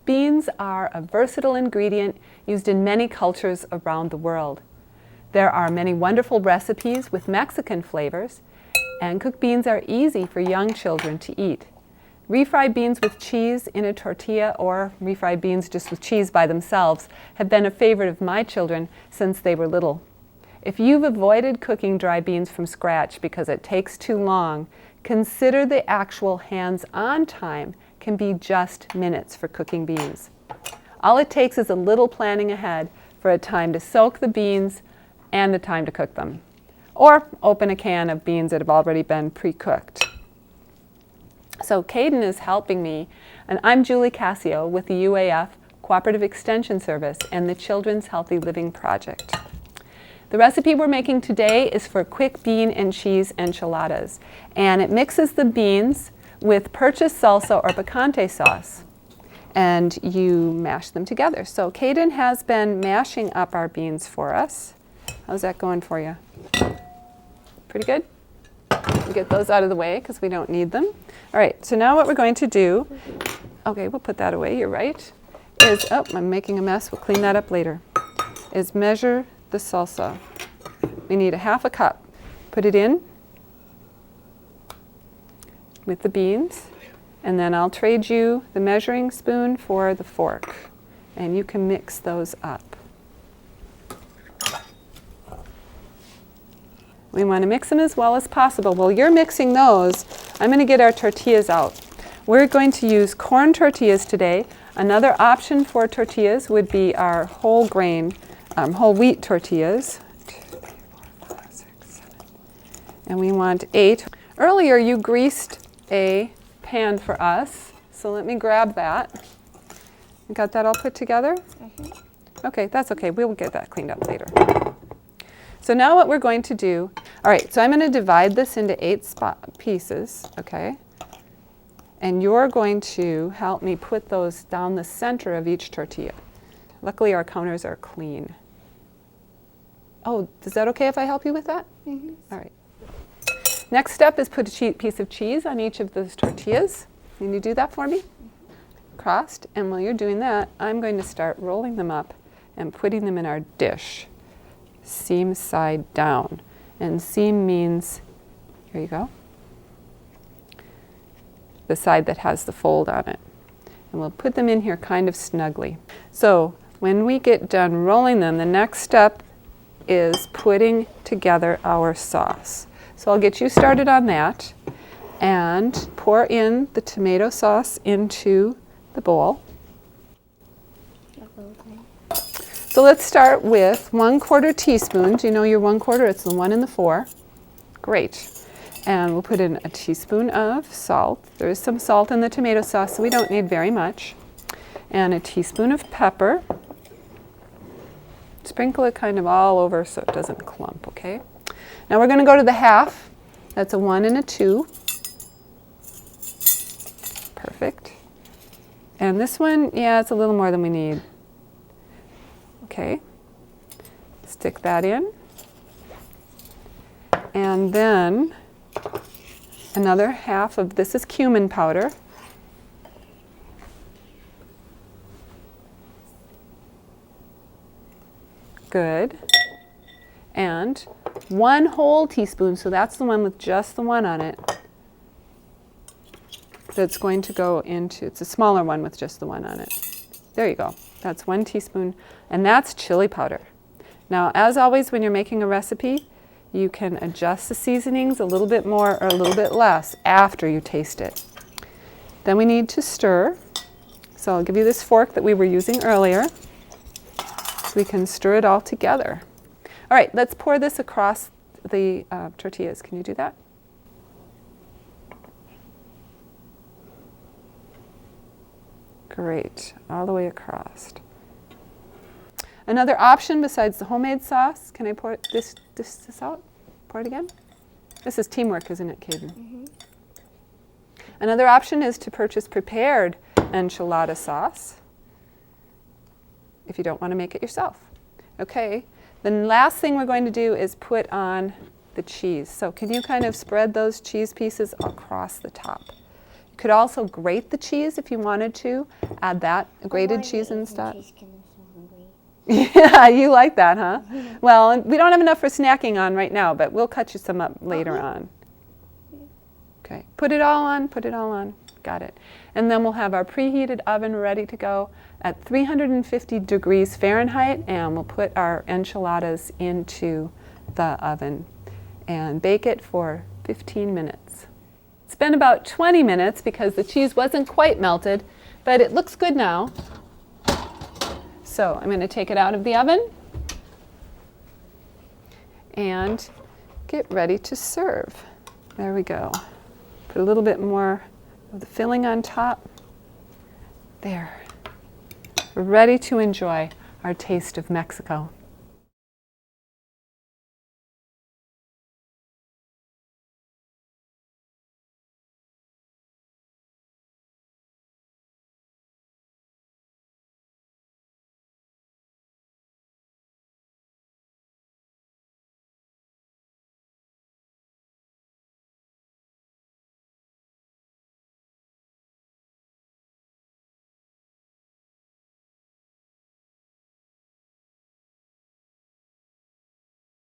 Beans are a versatile ingredient used in many cultures around the world. There are many wonderful recipes with Mexican flavors, and cooked beans are easy for young children to eat. Refried beans with cheese in a tortilla or refried beans just with cheese by themselves have been a favorite of my children since they were little. If you've avoided cooking dry beans from scratch because it takes too long, consider the actual hands-on time can be just minutes for cooking beans. All it takes is a little planning ahead for a time to soak the beans and the time to cook them. Or open a can of beans that have already been pre-cooked. So Kaiden is helping me, and I'm Julie Cascio with the UAF Cooperative Extension Service and the Children's Healthy Living Project. The recipe we're making today is for quick bean and cheese enchiladas, and it mixes the beans with purchased salsa or picante sauce, and you mash them together. So Kaiden has been mashing up our beans for us. How's that going for you? Pretty good? We'll get those out of the way because we don't need them. All right, so now what we're going to do, okay, we'll put that away, you're right, is, oh, I'm making a mess, we'll clean that up later, is measure the salsa. We need a half a cup. Put it in with the beans, and then I'll trade you the measuring spoon for the fork, and you can mix those up. We want to mix them as well as possible. While you're mixing those, I'm going to get our tortillas out. We're going to use corn tortillas today. Another option for tortillas would be our whole grain, whole wheat tortillas. 2, 3, 4, 5, 6, 7. And we want 8. Earlier you greased a pan for us, so let me grab that. You got that all put together? Mm-hmm. Okay, that's okay. We'll get that cleaned up later. So now what we're going to do, all right, so I'm going to divide this into 8 pieces, okay? And you're going to help me put those down the center of each tortilla. Luckily our counters are clean. Oh, is that okay if I help you with that? Mm-hmm. All right. Next step is put a piece of cheese on each of those tortillas. Can you do that for me? Crossed. And while you're doing that, I'm going to start rolling them up and putting them in our dish. Seam side down. And seam means, here you go, the side that has the fold on it. And we'll put them in here kind of snugly. So when we get done rolling them, the next step is putting together our sauce. So I'll get you started on that and pour in the tomato sauce into the bowl. So let's start with 1/4 teaspoon. Do you know your 1/4? It's the 1 and the 4. Great. And we'll put in a teaspoon of salt. There is some salt in the tomato sauce, so we don't need very much. And a teaspoon of pepper. Sprinkle it kind of all over so it doesn't clump, okay? Now we're going to go to the half. That's a 1 and a 2. Perfect. And this one, yeah, it's a little more than we need. Okay. Stick that in. And then another half of this is cumin powder. Good. And 1 whole teaspoon, so that's the one with just the 1 on it. That's going to go into, it's a smaller one with just the 1 on it. There you go. That's 1 teaspoon, and that's chili powder. Now, as always, when you're making a recipe, you can adjust the seasonings a little bit more or a little bit less after you taste it. Then we need to stir. So I'll give you this fork that we were using earlier. So we can stir it all together. All right, let's pour this across the tortillas. Can you do that? Great, all the way across. Another option besides the homemade sauce, can I pour this out? Pour it again? This is teamwork, isn't it, Kaiden? Mm-hmm. Another option is to purchase prepared enchilada sauce if you don't want to make it yourself. Okay, the last thing we're going to do is put on the cheese. So can you kind of spread those cheese pieces across the top? You could also grate the cheese if you wanted to. Add that, grated cheese and stuff. Yeah, you like that, huh? Well, we don't have enough for snacking on right now, but we'll cut you some up later on. Okay, put it all on, put it all on. Got it. And then we'll have our preheated oven ready to go at 350 degrees Fahrenheit, and we'll put our enchiladas into the oven and bake it for 15 minutes. It's been about 20 minutes because the cheese wasn't quite melted, but it looks good now. So I'm going to take it out of the oven and get ready to serve. There we go. Put a little bit more of the filling on top. There. We're ready to enjoy our taste of Mexico.